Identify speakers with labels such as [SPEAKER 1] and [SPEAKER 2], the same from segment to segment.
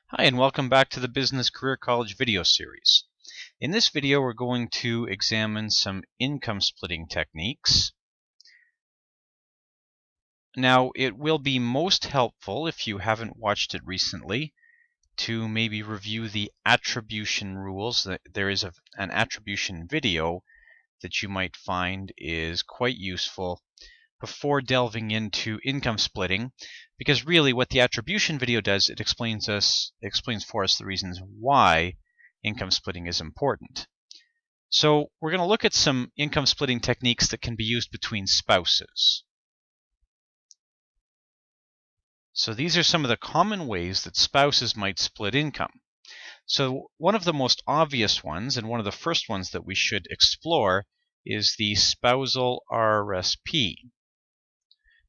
[SPEAKER 1] Hi, and welcome back to the Business Career College video series. In this video, we're going to examine some income splitting techniques. Now, it will be most helpful if you haven't watched it recently to maybe review the attribution rules. There is an attribution video that you might find is quite useful before delving into income splitting, because really what the attribution video does, it explains for us the reasons why income splitting is important. So we're going to look at some income splitting techniques that can be used between spouses. So these are some of the common ways that spouses might split income. So one of the most obvious ones, and one of the first ones that we should explore, is the Spousal Rrsp.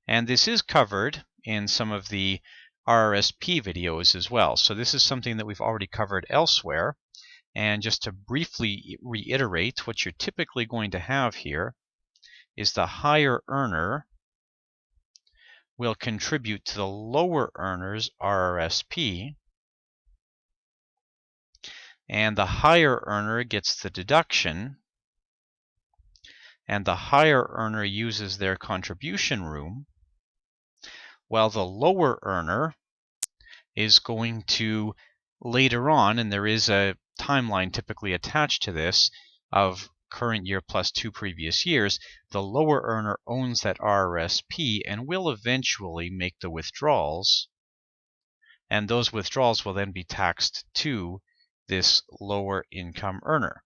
[SPEAKER 1] And this is covered in some of the RRSP videos as well. So this is something that we've already covered elsewhere. And just to briefly reiterate, what you're typically going to have here is the higher earner will contribute to the lower earner's RRSP, and the higher earner gets the deduction, and the higher earner uses their contribution room, while the lower earner is going to later on, and there is a timeline typically attached to this of current year plus 2 previous years, the lower earner owns that RRSP and will eventually make the withdrawals, and those withdrawals will then be taxed to this lower income earner.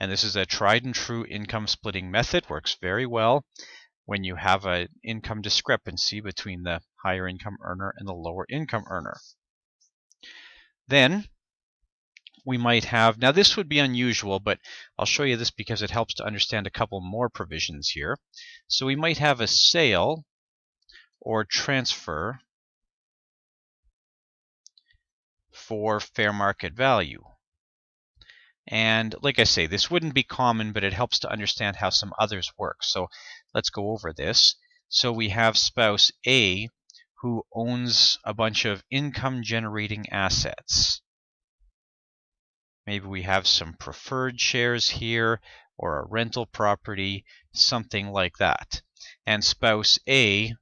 [SPEAKER 1] And this is a tried and true income splitting method, works very well when you have an income discrepancy between the higher income earner and the lower income earner. Then we might have, now this would be unusual, but I'll show you this because it helps to understand a couple more provisions here. So we might have a sale or transfer for fair market value. And like I say, this wouldn't be common, but it helps to understand how some others work. So let's go over this. So we have spouse A who owns a bunch of income generating assets. Maybe we have some preferred shares here or a rental property, something like that. And spouse A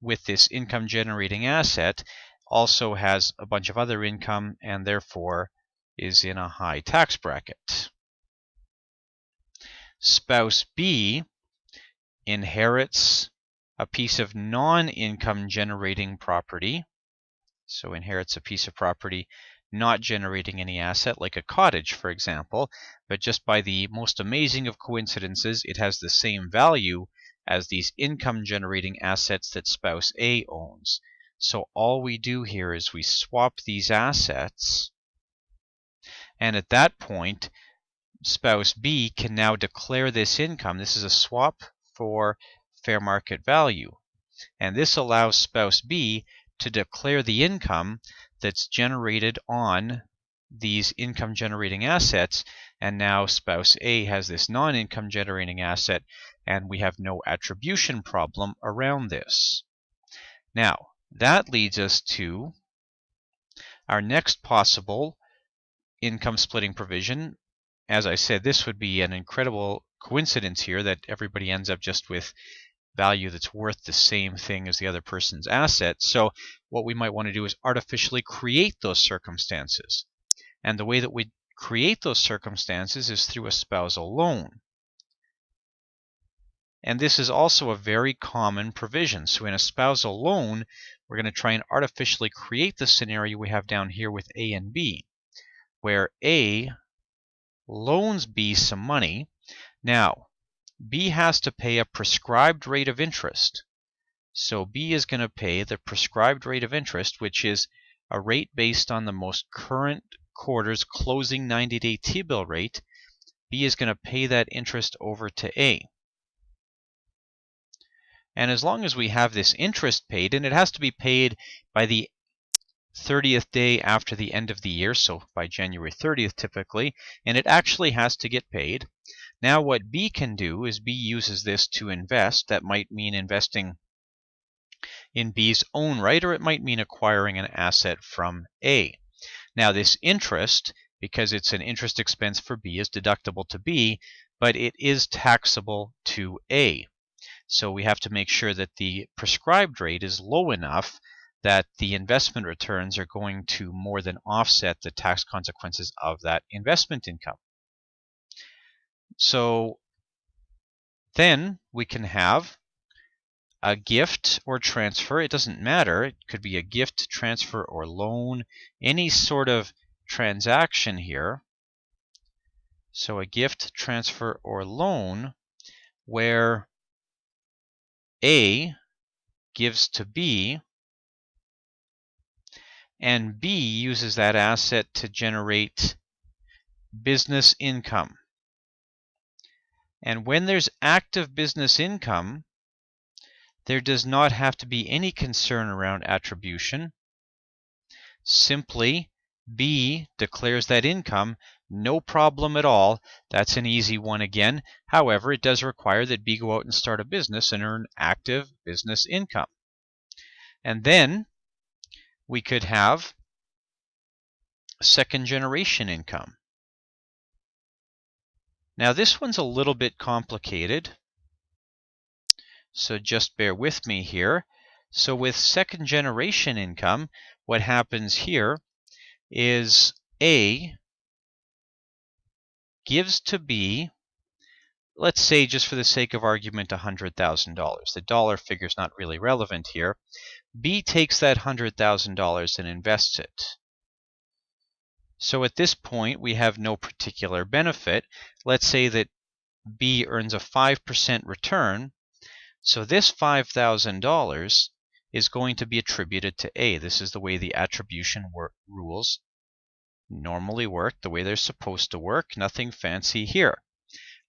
[SPEAKER 1] with this income generating asset also has a bunch of other income and therefore is in a high tax bracket. Spouse B inherits a piece of non-income generating property, so inherits a piece of property not generating any asset, like a cottage, for example, but just by the most amazing of coincidences, it has the same value as these income generating assets that spouse A owns. So all we do here is we swap these assets, and at that point, spouse B can now declare this income. This is a swap for fair market value. And this allows spouse B to declare the income that's generated on these income generating assets. And now spouse A has this non-income generating asset, and we have no attribution problem around this. Now, that leads us to our next possible income splitting provision. As I said, this would be an incredible coincidence here that everybody ends up just with value that's worth the same thing as the other person's asset. So what we might want to do is artificially create those circumstances. And the way that we create those circumstances is through a spousal loan. And this is also a very common provision. So in a spousal loan, we're going to try and artificially create the scenario we have down here with A and B, where A loans B some money. Now, B has to pay a prescribed rate of interest. So B is going to pay the prescribed rate of interest, which is a rate based on the most current quarter's closing 90-day T-bill rate. B is going to pay that interest over to A. And as long as we have this interest paid, and it has to be paid by the 30th day after the end of the year, so by January 30th typically, and it actually has to get paid. Now what B can do is B uses this to invest. That might mean investing in B's own right, or it might mean acquiring an asset from A. Now this interest, because it's an interest expense for B, is deductible to B, but it is taxable to A. So we have to make sure that the prescribed rate is low enough that the investment returns are going to more than offset the tax consequences of that investment income. So then we can have a gift or transfer. It doesn't matter. It could be a gift, transfer, or loan, any sort of transaction here. So a gift, transfer, or loan where A gives to B and B uses that asset to generate business income. And when there's active business income, there does not have to be any concern around attribution. Simply B declares that income, no problem at all. That's an easy one again. However, it does require that B go out and start a business and earn active business income. And then we could have second generation income. Now this one's a little bit complicated, so just bear with me here. So with second generation income, what happens here is A gives to B, let's say just for the sake of argument, $100,000. The dollar figure is not really relevant here. B takes that $100,000 and invests it. So at this point, we have no particular benefit. Let's say that B earns a 5% return. So this $5,000 is going to be attributed to A. This is the way the attribution rules normally work, the way they're supposed to work. Nothing fancy here.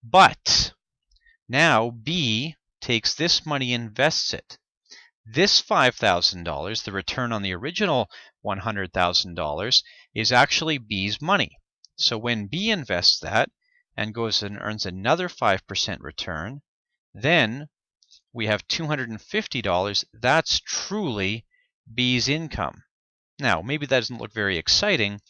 [SPEAKER 1] But now B takes this money and invests it. This $5,000, the return on the original $100,000, is actually B's money. So when B invests that and goes and earns another 5% return, then we have $250. That's truly B's income. Now, maybe that doesn't look very exciting,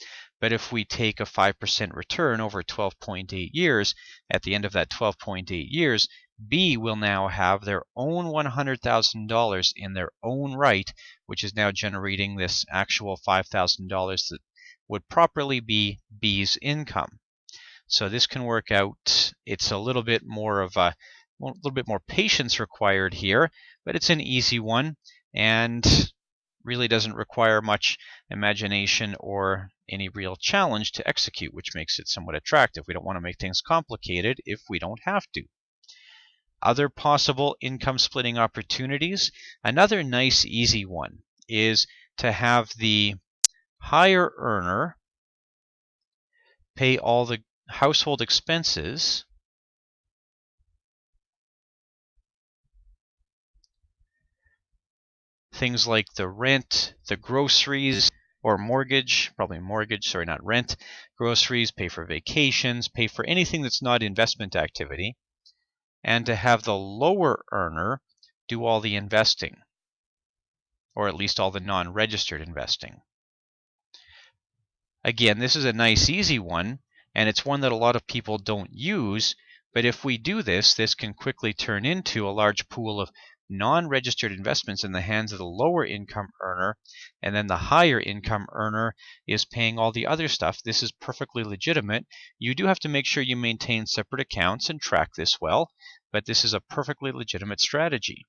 [SPEAKER 1] but if we take a 5% return over 12.8 years, at the end of that 12.8 years, B will now have their own $100,000 in their own right, which is now generating this actual $5,000 that would properly be B's income. So this can work out. It's a little bit more of a little bit more patience required here, but it's an easy one and really doesn't require much imagination or any real challenge to execute, which makes it somewhat attractive. We don't want to make things complicated if we don't have to. Other possible income splitting opportunities. Another nice easy one is to have the higher earner pay all the household expenses things like the rent, the groceries, or mortgage, probably mortgage, sorry, not rent, groceries, pay for vacations, pay for anything that's not investment activity, and to have the lower earner do all the investing, or at least all the non-registered investing. Again, this is a nice easy one, and it's one that a lot of people don't use, but if we do this, this can quickly turn into a large pool of non-registered investments in the hands of the lower income earner, and then the higher income earner is paying all the other stuff. This is perfectly legitimate. You do have to make sure you maintain separate accounts and track this well, but this is a perfectly legitimate strategy.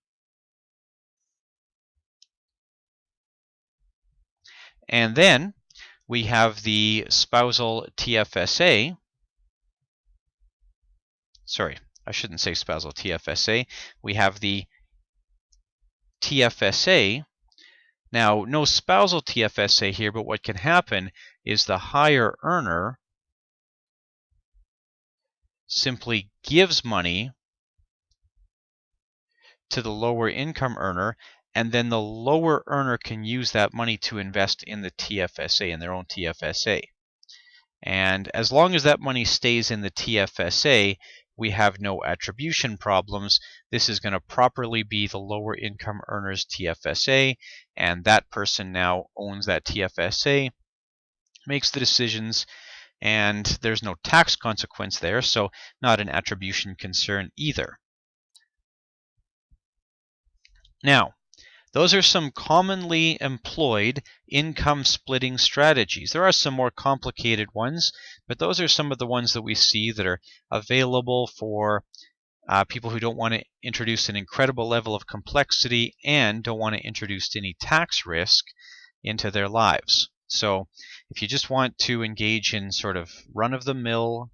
[SPEAKER 1] And then we have the Spousal Tfsa. Sorry, I shouldn't say Spousal Tfsa. We have the Tfsa. Now, no spousal Tfsa here, but what can happen is the higher earner simply gives money to the lower income earner, and then the lower earner can use that money to invest in the Tfsa, in their own Tfsa. And as long as that money stays in the Tfsa, we have no attribution problems. This is going to properly be the lower income earner's Tfsa, and that person now owns that Tfsa. makes the decisions, and there's no tax consequence there, so not an attribution concern either. Now, those are some commonly employed income splitting strategies. There are some more complicated ones, but those are some of the ones that we see that are available for people who don't want to introduce an incredible level of complexity and don't want to introduce any tax risk into their lives. So if you just want to engage in sort of run-of-the-mill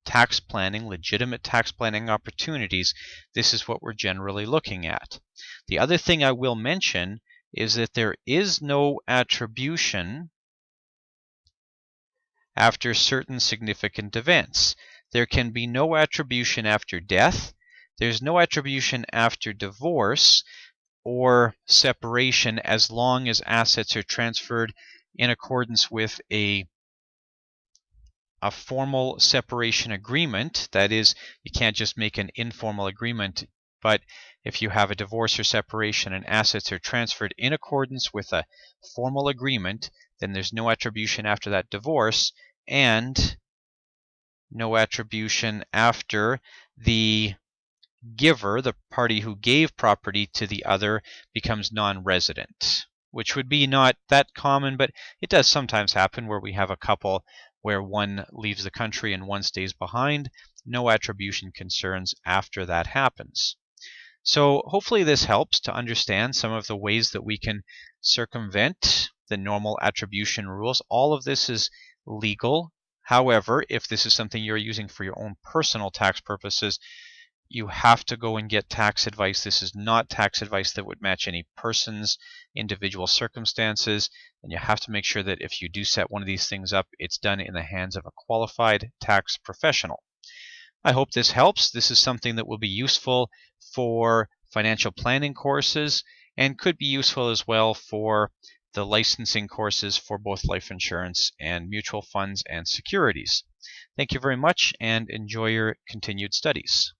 [SPEAKER 1] tax planning, legitimate tax planning opportunities, this is what we're generally looking at. The other thing I will mention is that there is no attribution after certain significant events. There can be no attribution after death. There's no attribution after divorce or separation as long as assets are transferred in accordance with a formal separation agreement. That is, you can't just make an informal agreement, but if you have a divorce or separation and assets are transferred in accordance with a formal agreement, then there's no attribution after that divorce and no attribution after the giver, the party who gave property to the other, becomes non-resident, which would be not that common, but it does sometimes happen where we have a couple where one leaves the country and one stays behind. No attribution concerns after that happens. So hopefully this helps to understand some of the ways that we can circumvent the normal attribution rules. All of this is legal. However, if this is something you're using for your own personal tax purposes, you have to go and get tax advice. This is not tax advice that would match any person's individual circumstances, and you have to make sure that if you do set one of these things up, it's done in the hands of a qualified tax professional. I hope this helps. This is something that will be useful for financial planning courses and could be useful as well for the licensing courses for both life insurance and mutual funds and securities. Thank you very much and enjoy your continued studies.